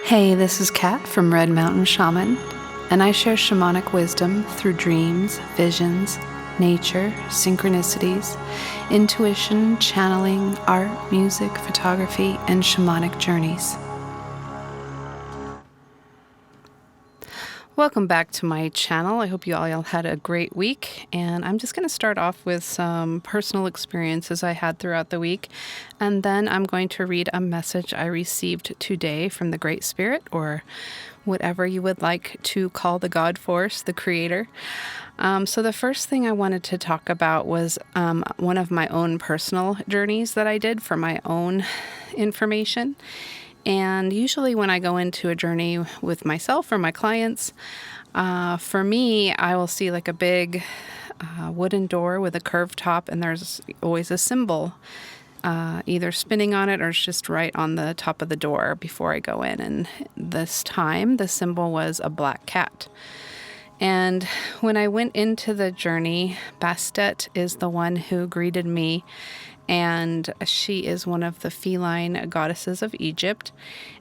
Hey, this is Kat from Red Mountain Shaman, and I share shamanic wisdom through dreams, visions, nature, synchronicities, intuition, channeling, art, music, photography, and shamanic journeys. Welcome back to my channel. I hope you all had a great week, and I'm just going to start off with some personal experiences I had throughout the week, and then I'm going to read a message I received today from the Great Spirit, or whatever you would like to call the God Force, the Creator. So the first thing I wanted to talk about was one of my own personal journeys that I did for my own information. And usually when I go into a journey with myself or my clients, for me, I will see like a big wooden door with a curved top, and there's always a symbol either spinning on it or it's just right on the top of the door before I go in. And this time, the symbol was a black cat. And when I went into the journey, Bastet is the one who greeted me, and she is one of the feline goddesses of Egypt,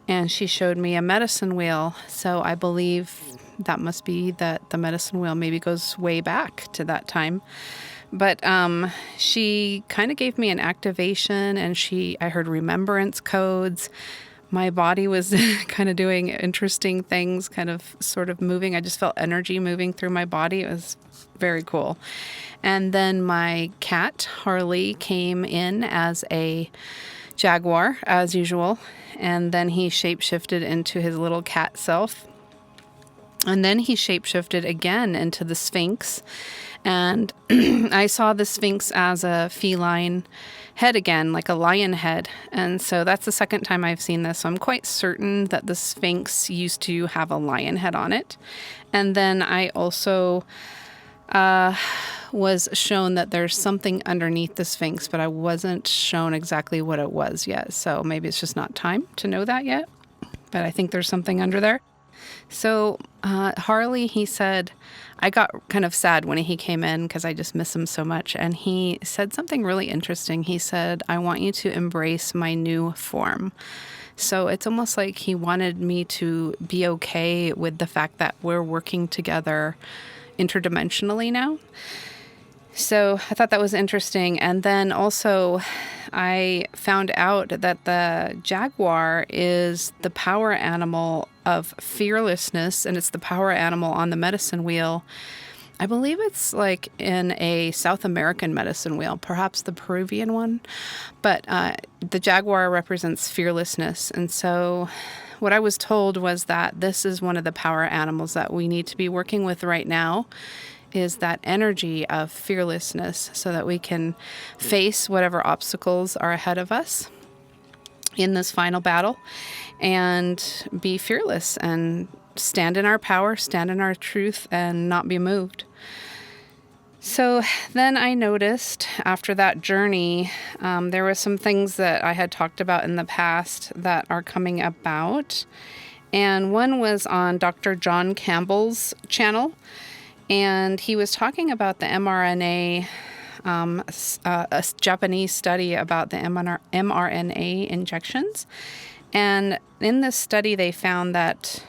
and she showed me a medicine wheel. So I believe that must be that the medicine wheel maybe goes way back to that time. But she kind of gave me an activation, and I heard remembrance codes. My body was kind of doing interesting things, kind of sort of moving. I just felt energy moving through my body. It was very cool. And then my cat, Harley, came in as a jaguar, as usual. And then he shapeshifted into his little cat self. And then he shapeshifted again into the Sphinx. And I saw the Sphinx as a feline head again, like a lion head. And so that's the second time I've seen this. So I'm quite certain that the Sphinx used to have a lion head on it. And then I also was shown that there's something underneath the Sphinx, but I wasn't shown exactly what it was yet. So maybe it's just not time to know that yet. But I think there's something under there. So Harley, he said, I got kind of sad when he came in because I just miss him so much. And he said something really interesting. He said, I want you to embrace my new form. So it's almost like he wanted me to be okay with the fact that we're working together interdimensionally now. So I thought that was interesting. And then also I found out that the jaguar is the power animal of fearlessness, and it's the power animal on the medicine wheel. I believe it's like in a South American medicine wheel, perhaps the Peruvian one. But the jaguar represents fearlessness. And so what I was told was that this is one of the power animals that we need to be working with right now, is that energy of fearlessness, so that we can face whatever obstacles are ahead of us in this final battle and be fearless and stand in our power, stand in our truth, and not be moved. So then I noticed after that journey, there were some things that I had talked about in the past that are coming about. And one was on Dr. John Campbell's channel. And he was talking about the mRNA, a Japanese study about the mRNA injections. And in this study, they found that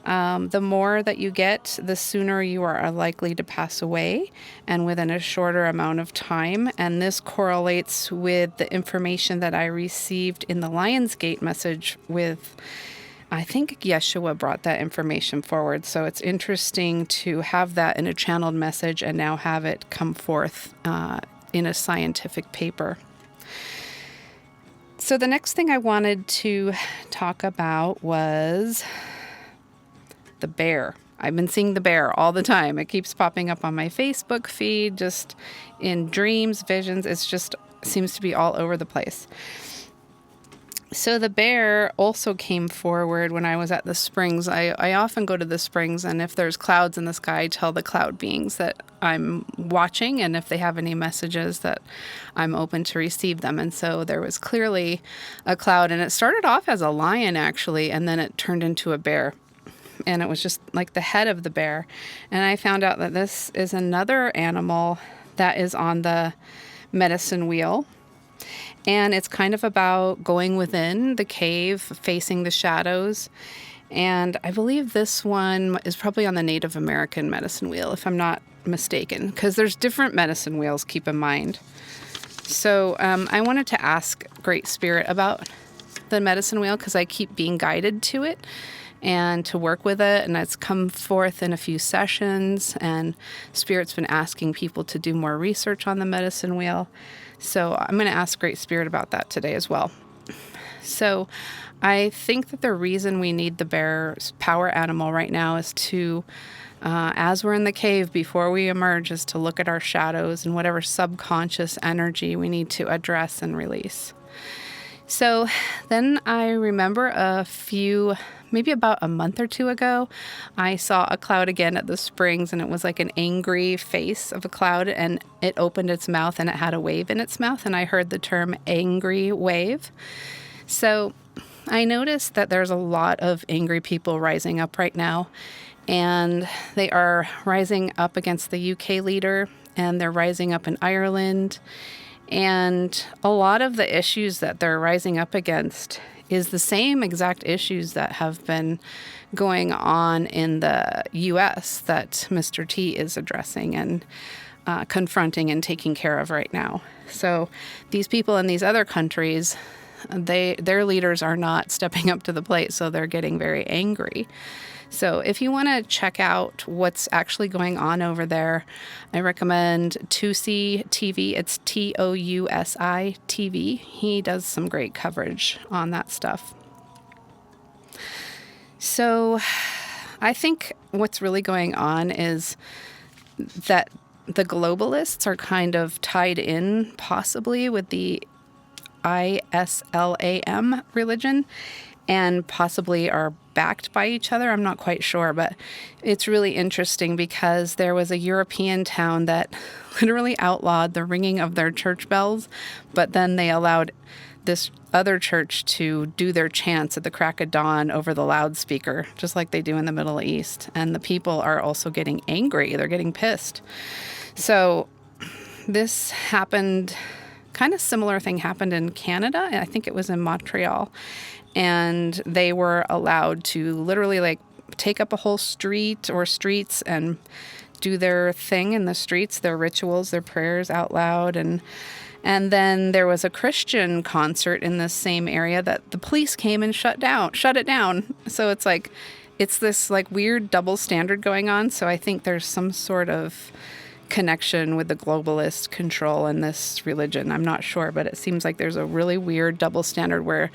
the more that you get, the sooner you are likely to pass away, and within a shorter amount of time. And this correlates with the information that I received in the Lionsgate message with, I think Yeshua brought that information forward. So it's interesting to have that in a channeled message and now have it come forth in a scientific paper. So the next thing I wanted to talk about was the bear. I've been seeing the bear all the time. It keeps popping up on my Facebook feed, just in dreams, visions. It's just seems to be all over the place. So the bear also came forward when I was at the springs. I often go to the springs, and if there's clouds in the sky, I tell the cloud beings that I'm watching, and if they have any messages, that I'm open to receive them. And so there was clearly a cloud, and it started off as a lion, actually, and then it turned into a bear. And it was just like the head of the bear. And I found out that this is another animal that is on the medicine wheel. And it's kind of about going within the cave, facing the shadows. And I believe this one is probably on the Native American medicine wheel, if I'm not mistaken, because there's different medicine wheels, keep in mind. So I wanted to ask Great Spirit about the medicine wheel because I keep being guided to it and to work with it. And it's come forth in a few sessions, and Spirit's been asking people to do more research on the medicine wheel. So I'm going to ask Great Spirit about that today as well. So I think that the reason we need the bear's power animal right now is to, as we're in the cave before we emerge, is to look at our shadows and whatever subconscious energy we need to address and release. So then I remember maybe about a month or two ago, I saw a cloud again at the springs, and it was like an angry face of a cloud, and it opened its mouth and it had a wave in its mouth, and I heard the term angry wave. So I noticed that there's a lot of angry people rising up right now, and they are rising up against the UK leader, and they're rising up in Ireland. And a lot of the issues that they're rising up against is the same exact issues that have been going on in the US that Mr. T is addressing and confronting and taking care of right now. So these people in these other countries, their leaders are not stepping up to the plate, so they're getting very angry. So if you want to check out what's actually going on over there, I recommend Tousi TV. It's Tousi TV. He does some great coverage on that stuff. So I think what's really going on is that the globalists are kind of tied in possibly with the Islam religion, and possibly are backed by each other. I'm not quite sure, but it's really interesting because there was a European town that literally outlawed the ringing of their church bells, but then they allowed this other church to do their chants at the crack of dawn over the loudspeaker, just like they do in the Middle East. And the people are also getting angry. They're getting pissed. So this happened, kind of similar thing happened in Canada. I think it was in Montreal. And they were allowed to literally like take up a whole street or streets and do their thing in the streets, their rituals, their prayers out loud. And then there was a Christian concert in this same area that the police came and shut it down. So it's this like weird double standard going on. So I think there's some sort of connection with the globalist control in this religion. I'm not sure, but it seems like there's a really weird double standard where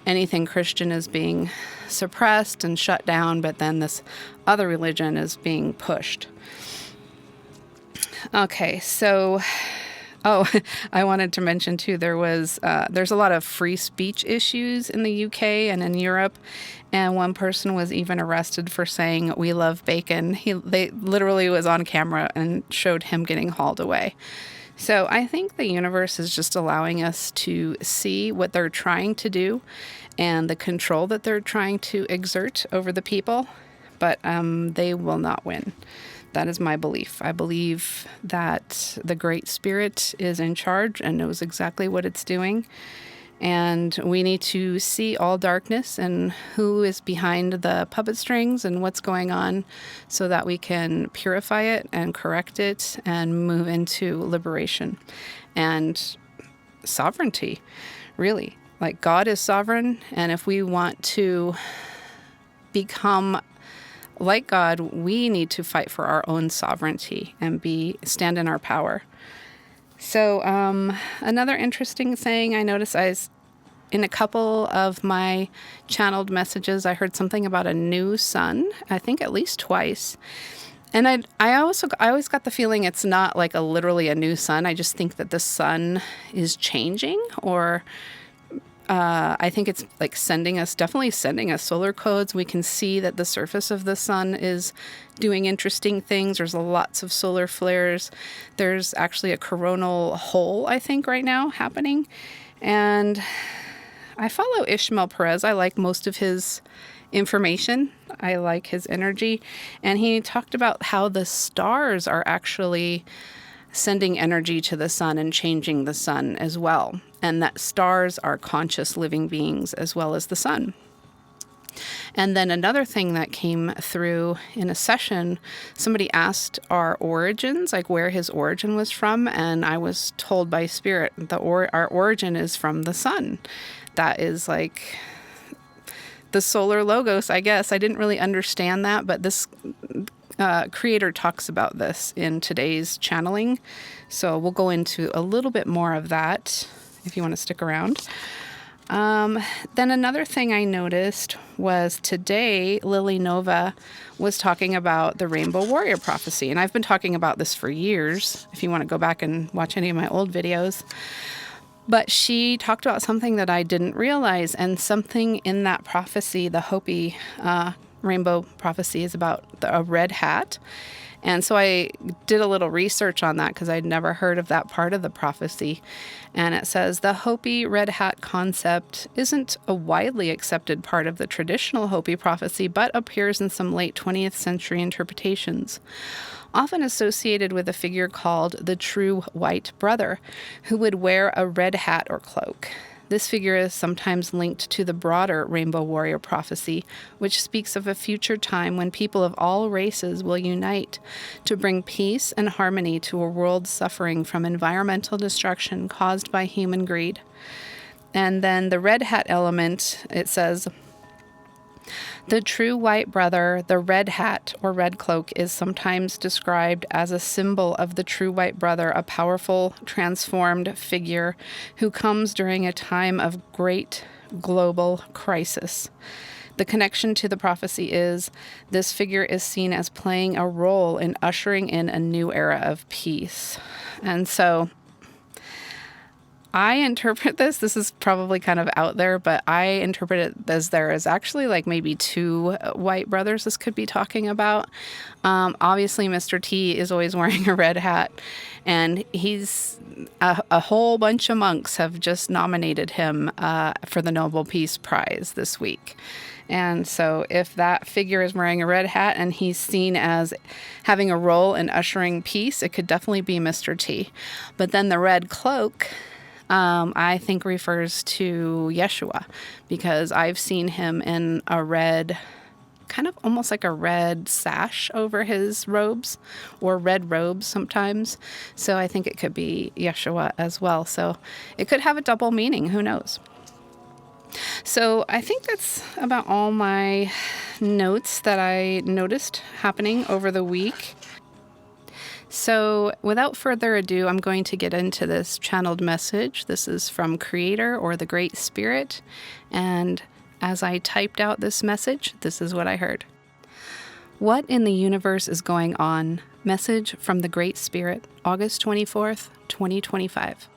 anything Christian is being suppressed and shut down, but then this other religion is being pushed. Okay, so I wanted to mention too, there's a lot of free speech issues in the UK and in Europe, and one person was even arrested for saying "we love bacon." They literally was on camera and showed him getting hauled away. So I think the universe is just allowing us to see what they're trying to do and the control that they're trying to exert over the people, but they will not win. That is my belief. I believe that the Great Spirit is in charge and knows exactly what it's doing. And we need to see all darkness and who is behind the puppet strings and what's going on so that we can purify it and correct it and move into liberation and sovereignty, really. Like, God is sovereign, and if we want to become like God, we need to fight for our own sovereignty and stand in our power. So another interesting thing I noticed in a couple of my channeled messages, I heard something about a new sun, I think at least twice. And I always got the feeling it's not like literally a new sun. I just think that the sun is changing, or I think it's like definitely sending us solar codes. We can see that the surface of the sun is doing interesting things. There's lots of solar flares. There's actually a coronal hole, I think, right now happening. And I follow Ishmael Perez. I like most of his information. I like his energy. And he talked about how the stars are actually sending energy to the sun and changing the sun as well. and that stars are conscious living beings as well as the sun. And then another thing that came through in a session, somebody asked our origins, like where his origin was from, and I was told by Spirit our origin is from the sun. That is like the solar logos, I guess. I didn't really understand that, but this creator talks about this in today's channeling. So we'll go into a little bit more of that if you want to stick around. Then another thing I noticed was today, Lily Nova was talking about the Rainbow Warrior prophecy. And I've been talking about this for years, if you want to go back and watch any of my old videos. But she talked about something that I didn't realize, and something in that prophecy, the Hopi rainbow prophecy, is about a red hat. And so I did a little research on that because I'd never heard of that part of the prophecy. And it says the Hopi red hat concept isn't a widely accepted part of the traditional Hopi prophecy, but appears in some late 20th century interpretations, often associated with a figure called the true white brother, who would wear a red hat or cloak. This figure is sometimes linked to the broader Rainbow Warrior prophecy, which speaks of a future time when people of all races will unite to bring peace and harmony to a world suffering from environmental destruction caused by human greed. And then the red hat element, it says, the true white brother, the red hat or red cloak, is sometimes described as a symbol of the true white brother, a powerful, transformed figure who comes during a time of great global crisis. The connection to the prophecy is this figure is seen as playing a role in ushering in a new era of peace. And so I interpret this is probably kind of out there, but I interpret it as there is actually like maybe two white brothers this could be talking about. Obviously, Mr. T is always wearing a red hat, and he's a whole bunch of monks have just nominated him for the Nobel Peace Prize this week. And so if that figure is wearing a red hat and he's seen as having a role in ushering peace, it could definitely be Mr. T. But then the red cloak, I think refers to Yeshua, because I've seen him in a red, kind of almost like a red sash over his robes, or red robes sometimes. So I think it could be Yeshua as well. So it could have a double meaning. Who knows? So I think that's about all my notes that I noticed happening over the week. So without further ado, I'm going to get into this channeled message. This is from Creator or the Great Spirit. And as I typed out this message, this is what I heard. What in the universe is going on? Message from the Great Spirit, August 24th, 2025.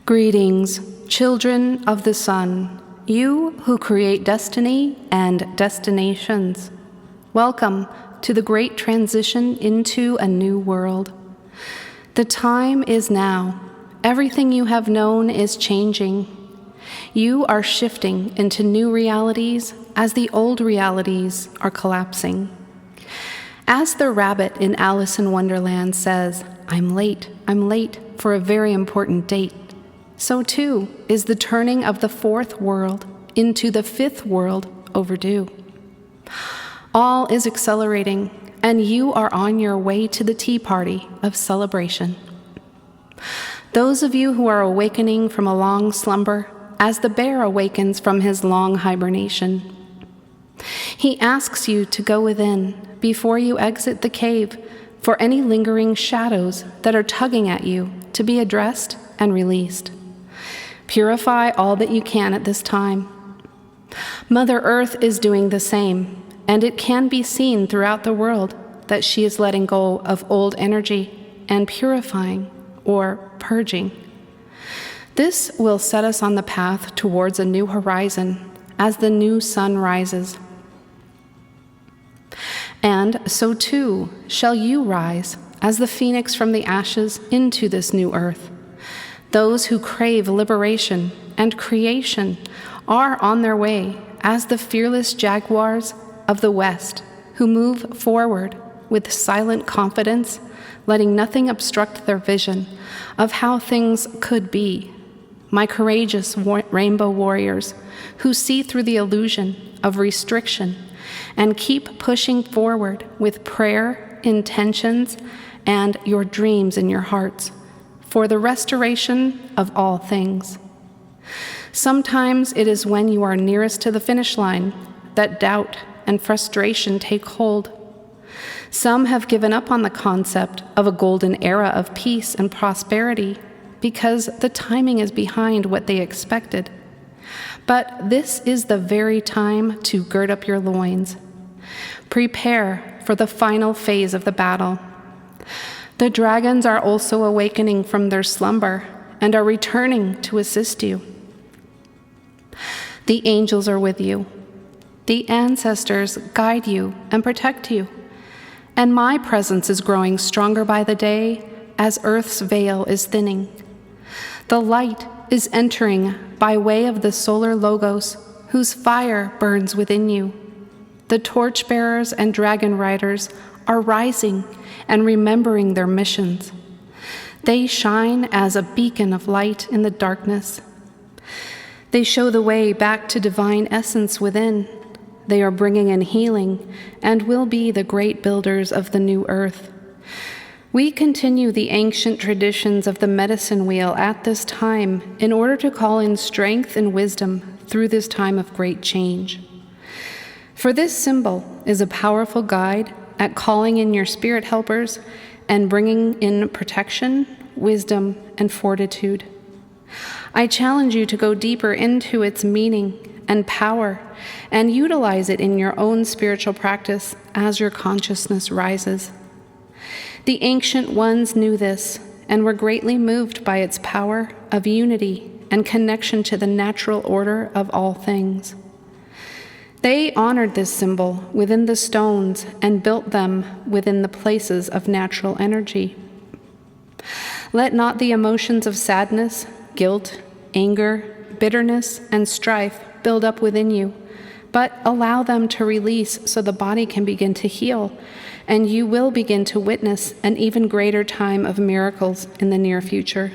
Greetings, children of the sun, you who create destiny and destinations. Welcome to the great transition into a new world. The time is now. Everything you have known is changing. You are shifting into new realities as the old realities are collapsing. As the rabbit in Alice in Wonderland says, I'm late for a very important date. So too is the turning of the fourth world into the fifth world overdue. All is accelerating, and you are on your way to the tea party of celebration. Those of you who are awakening from a long slumber, as the bear awakens from his long hibernation, he asks you to go within before you exit the cave for any lingering shadows that are tugging at you to be addressed and released. Purify all that you can at this time. Mother Earth is doing the same. And it can be seen throughout the world that she is letting go of old energy and purifying or purging. This will set us on the path towards a new horizon as the new sun rises. And so too shall you rise as the phoenix from the ashes into this new earth. Those who crave liberation and creation are on their way as the fearless jaguars of the West, who move forward with silent confidence letting nothing obstruct their vision of how things could be. My courageous rainbow warriors who see through the illusion of restriction and keep pushing forward with prayer, intentions, and your dreams in your hearts for the restoration of all things. Sometimes it is when you are nearest to the finish line that doubt and frustration take hold. Some have given up on the concept of a golden era of peace and prosperity because the timing is behind what they expected. But this is the very time to gird up your loins. Prepare for the final phase of the battle. The dragons are also awakening from their slumber and are returning to assist you. The angels are with you. The ancestors guide you and protect you. And my presence is growing stronger by the day as Earth's veil is thinning. The light is entering by way of the solar logos, whose fire burns within you. The torchbearers and dragon riders are rising and remembering their missions. They shine as a beacon of light in the darkness. They show the way back to divine essence within. They are bringing in healing and will be the great builders of the new earth. We continue the ancient traditions of the medicine wheel at this time in order to call in strength and wisdom through this time of great change. For this symbol is a powerful guide at calling in your spirit helpers and bringing in protection, wisdom, and fortitude. I challenge you to go deeper into its meaning and power and utilize it in your own spiritual practice as your consciousness rises. The ancient ones knew this and were greatly moved by its power of unity and connection to the natural order of all things. They honored this symbol within the stones and built them within the places of natural energy. Let not the emotions of sadness, guilt, anger, bitterness, and strife build up within you, but allow them to release so the body can begin to heal, and you will begin to witness an even greater time of miracles in the near future.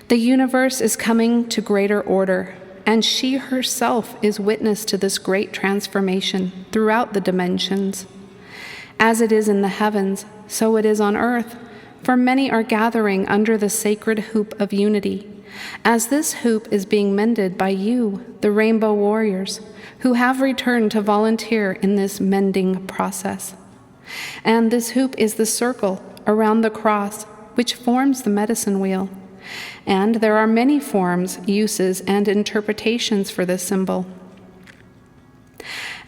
The universe is coming to greater order, and she herself is witness to this great transformation throughout the dimensions. As it is in the heavens, so it is on earth, for many are gathering under the sacred hoop of unity, as this hoop is being mended by you, the rainbow warriors, who have returned to volunteer in this mending process. And this hoop is the circle around the cross, which forms the medicine wheel. And there are many forms, uses, and interpretations for this symbol.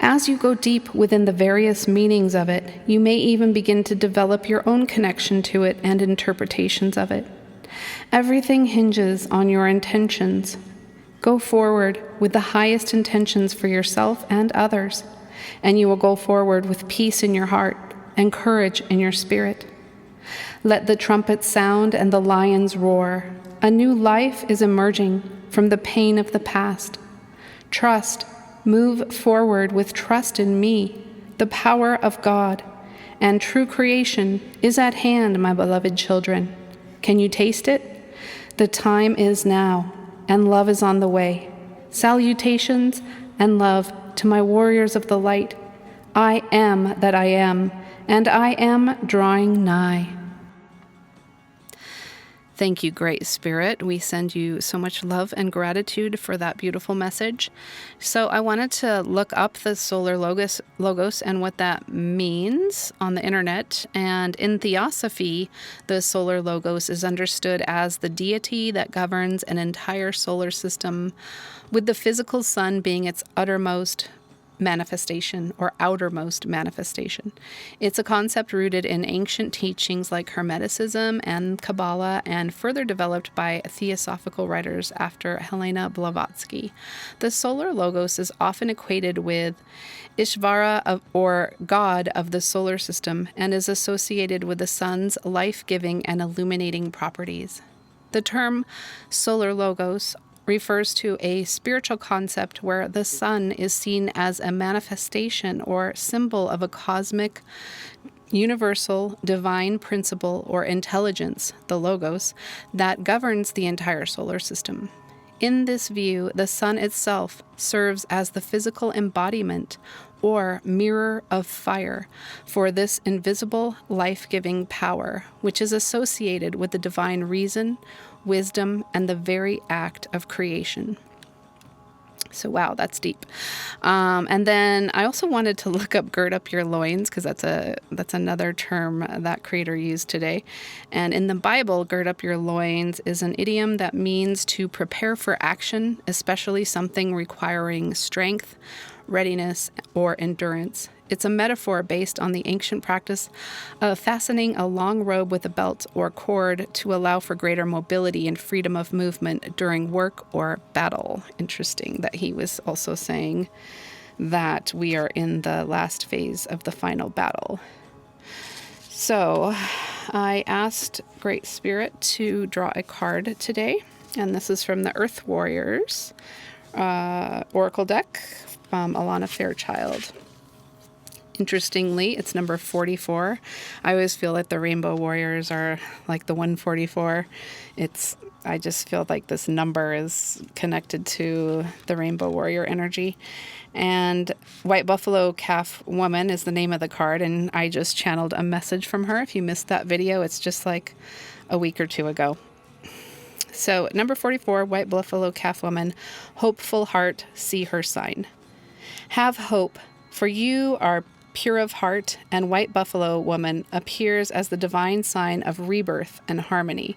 As you go deep within the various meanings of it, you may even begin to develop your own connection to it and interpretations of it. Everything hinges on your intentions. Go forward with the highest intentions for yourself and others, and you will go forward with peace in your heart and courage in your spirit. Let the trumpets sound and the lions roar. A new life is emerging from the pain of the past. Trust. Move forward with trust in me, the power of God, and true creation is at hand, my beloved children. Can you taste it? The time is now, and love is on the way. Salutations and love to my warriors of the light. I am that I am, and I am drawing nigh. Thank you, Great Spirit. We send you so much love and gratitude for that beautiful message. So I wanted to look up the solar logos and what that means on the internet. And in Theosophy, the solar logos is understood as the deity that governs an entire solar system, with the physical sun being its uttermost manifestation or outermost manifestation. It's a concept rooted in ancient teachings like Hermeticism and Kabbalah, and further developed by theosophical writers after Helena Blavatsky. The solar logos is often equated with Ishvara, or god of the solar system, and is associated with the sun's life-giving and illuminating properties. The term solar logos refers to a spiritual concept where the sun is seen as a manifestation or symbol of a cosmic universal divine principle or intelligence, the logos, that governs the entire solar system. In this view, the sun itself serves as the physical embodiment or mirror of fire for this invisible life-giving power, which is associated with the divine reason, wisdom, and the very act of creation. So wow, that's deep. And then I also wanted to look up "gird up your loins" because that's another term that creator used today. And in the Bible, "gird up your loins" is an idiom that means to prepare for action, especially something requiring strength, readiness, or endurance. It's a metaphor based on the ancient practice of fastening a long robe with a belt or cord to allow for greater mobility and freedom of movement during work or battle. Interesting that he was also saying that we are in the last phase of the final battle. So I asked Great Spirit to draw a card today, and this is from the Earth Warriors Oracle deck from Alana Fairchild. Interestingly, it's number 44. I always feel like the Rainbow Warriors are like the 144. I just feel like this number is connected to the Rainbow Warrior energy. And White Buffalo Calf Woman is the name of the card, and I just channeled a message from her. If you missed that video, it's just like a week or two ago. So number 44, White Buffalo Calf Woman, hopeful heart, see her sign. Have hope, for you are pure of heart, and White Buffalo Woman appears as the divine sign of rebirth and harmony.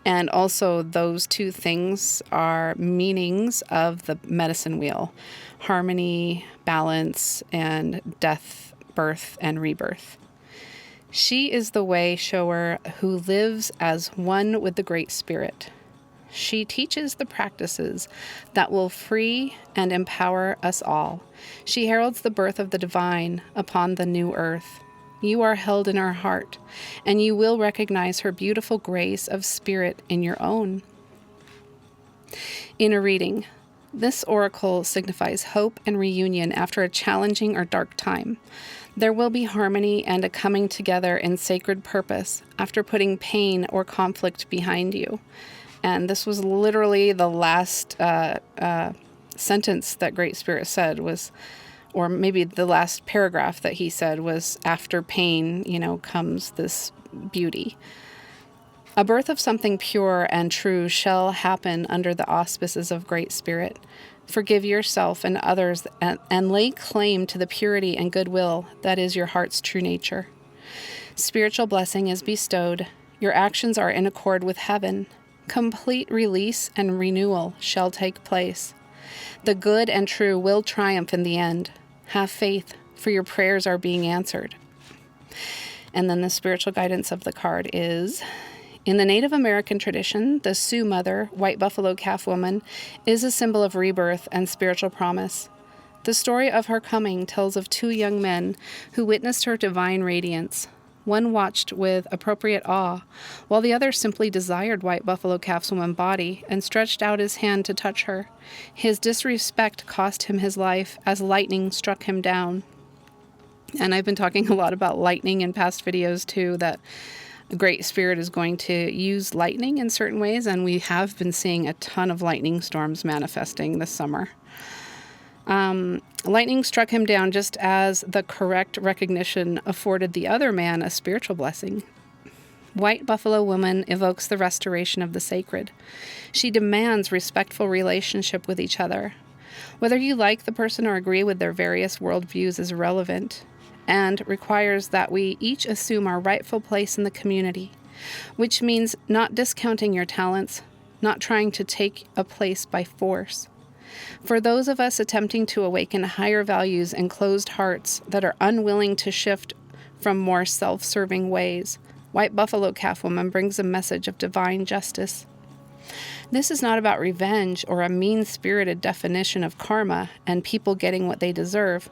And also those two things are meanings of the medicine wheel: harmony, balance, and death, birth, and rebirth. She is the way shower who lives as one with the Great Spirit. She teaches the practices that will free and empower us all. She heralds the birth of the divine upon the new earth. You are held in her heart, and you will recognize her beautiful grace of spirit in your own. In a reading, this oracle signifies hope and reunion after a challenging or dark time. There will be harmony and a coming together in sacred purpose after putting pain or conflict behind you. And this was literally the last sentence that Great Spirit said was, or maybe the last paragraph that he said was, after pain, comes this beauty. A birth of something pure and true shall happen under the auspices of Great Spirit. Forgive yourself and others and lay claim to the purity and goodwill that is your heart's true nature. Spiritual blessing is bestowed. Your actions are in accord with heaven. Complete release and renewal shall take place. The good and true will triumph in the end. Have faith, for your prayers are being answered. And then the spiritual guidance of the card is, in the Native American tradition, the Sioux Mother, White Buffalo Calf Woman, is a symbol of rebirth and spiritual promise. The story of her coming tells of two young men who witnessed her divine radiance. One watched with appropriate awe, while the other simply desired White Buffalo Calf Woman's body and stretched out his hand to touch her. His disrespect cost him his life as lightning struck him down. And I've been talking a lot about lightning in past videos too, that Great Spirit is going to use lightning in certain ways, and we have been seeing a ton of lightning storms manifesting this summer. Lightning struck him down just as the correct recognition afforded the other man a spiritual blessing. White Buffalo Woman evokes the restoration of the sacred. She demands respectful relationship with each other. Whether you like the person or agree with their various worldviews is irrelevant, and requires that we each assume our rightful place in the community, which means not discounting your talents, not trying to take a place by force. For those of us attempting to awaken higher values and closed hearts that are unwilling to shift from more self-serving ways, White Buffalo Calf Woman brings a message of divine justice. This is not about revenge or a mean-spirited definition of karma and people getting what they deserve,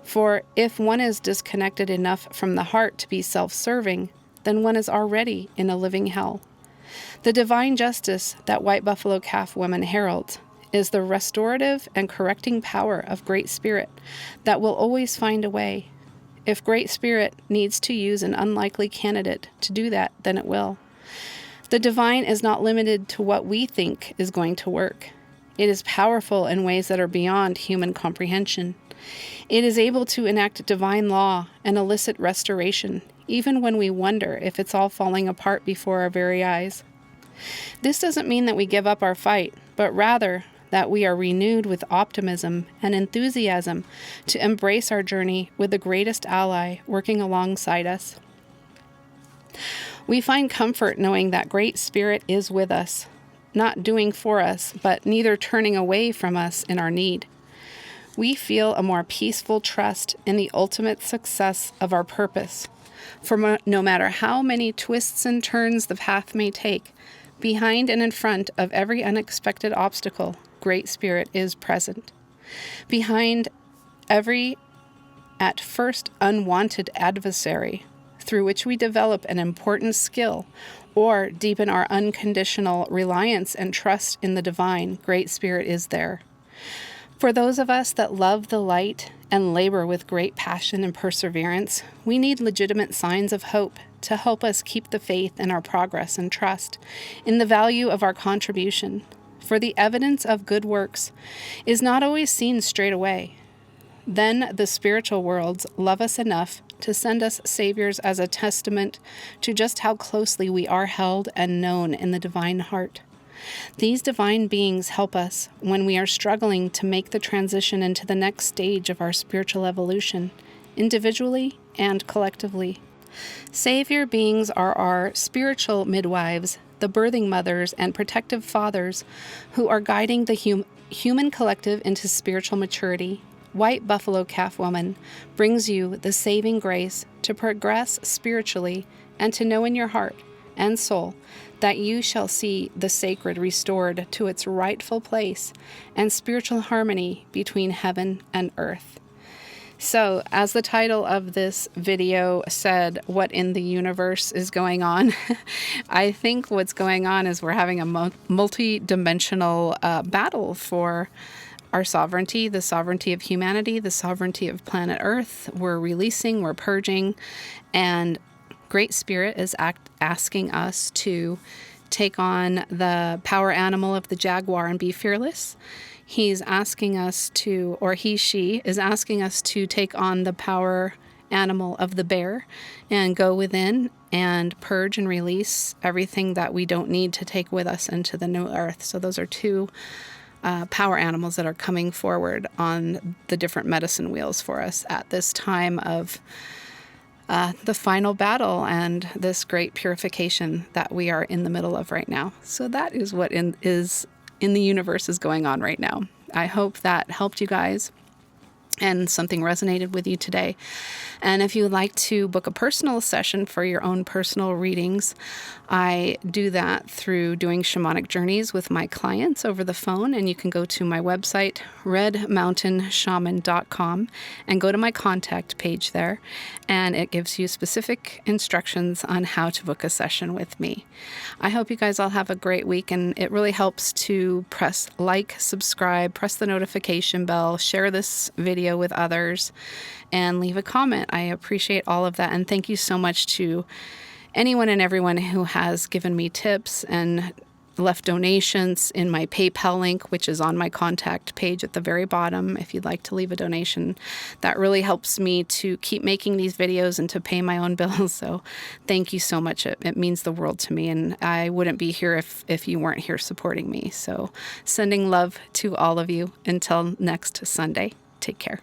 for if one is disconnected enough from the heart to be self-serving, then one is already in a living hell. The divine justice that White Buffalo Calf Woman heralds is the restorative and correcting power of Great Spirit that will always find a way. If Great Spirit needs to use an unlikely candidate to do that, then it will. The divine is not limited to what we think is going to work. It is powerful in ways that are beyond human comprehension. It is able to enact divine law and elicit restoration, even when we wonder if it's all falling apart before our very eyes. This doesn't mean that we give up our fight, but rather that we are renewed with optimism and enthusiasm to embrace our journey with the greatest ally working alongside us. We find comfort knowing that Great Spirit is with us, not doing for us, but neither turning away from us in our need. We feel a more peaceful trust in the ultimate success of our purpose. For no matter how many twists and turns the path may take, behind and in front of every unexpected obstacle, Great Spirit is present. Behind every, at first unwanted adversary, through which we develop an important skill or deepen our unconditional reliance and trust in the divine, Great Spirit is there. For those of us that love the light and labor with great passion and perseverance, we need legitimate signs of hope to help us keep the faith in our progress and trust in the value of our contribution. For the evidence of good works is not always seen straight away. Then the spiritual worlds love us enough to send us saviors as a testament to just how closely we are held and known in the divine heart. These divine beings help us when we are struggling to make the transition into the next stage of our spiritual evolution, individually and collectively. Savior beings are our spiritual midwives, the birthing mothers and protective fathers who are guiding the human collective into spiritual maturity. White Buffalo Calf Woman brings you the saving grace to progress spiritually and to know in your heart and soul that you shall see the sacred restored to its rightful place and spiritual harmony between heaven and earth. So, as the title of this video said, what in the universe is going on? I think what's going on is we're having a multi-dimensional battle for our sovereignty, the sovereignty of humanity, the sovereignty of planet Earth. We're releasing, we're purging, and Great Spirit is asking us to take on the power animal of the jaguar and be fearless. He's asking us to, or she is asking us to take on the power animal of the bear and go within and purge and release everything that we don't need to take with us into the new earth. So those are two power animals that are coming forward on the different medicine wheels for us at this time of the final battle and this great purification that we are in the middle of right now. So that is what is in the universe is going on right now. I hope that helped you guys and something resonated with you today. And if you would like to book a personal session for your own personal readings, I do that through doing shamanic journeys with my clients over the phone. And you can go to my website, redmountainshaman.com, and go to my contact page there. And it gives you specific instructions on how to book a session with me. I hope you guys all have a great week. And it really helps to press like, subscribe, press the notification bell, share this video with others, and leave a comment. I appreciate all of that. And thank you so much to anyone and everyone who has given me tips and left donations in my PayPal link, which is on my contact page at the very bottom. If you'd like to leave a donation, that really helps me to keep making these videos and to pay my own bills. So thank you so much. It means the world to me. And I wouldn't be here if you weren't here supporting me. So sending love to all of you until next Sunday. Take care.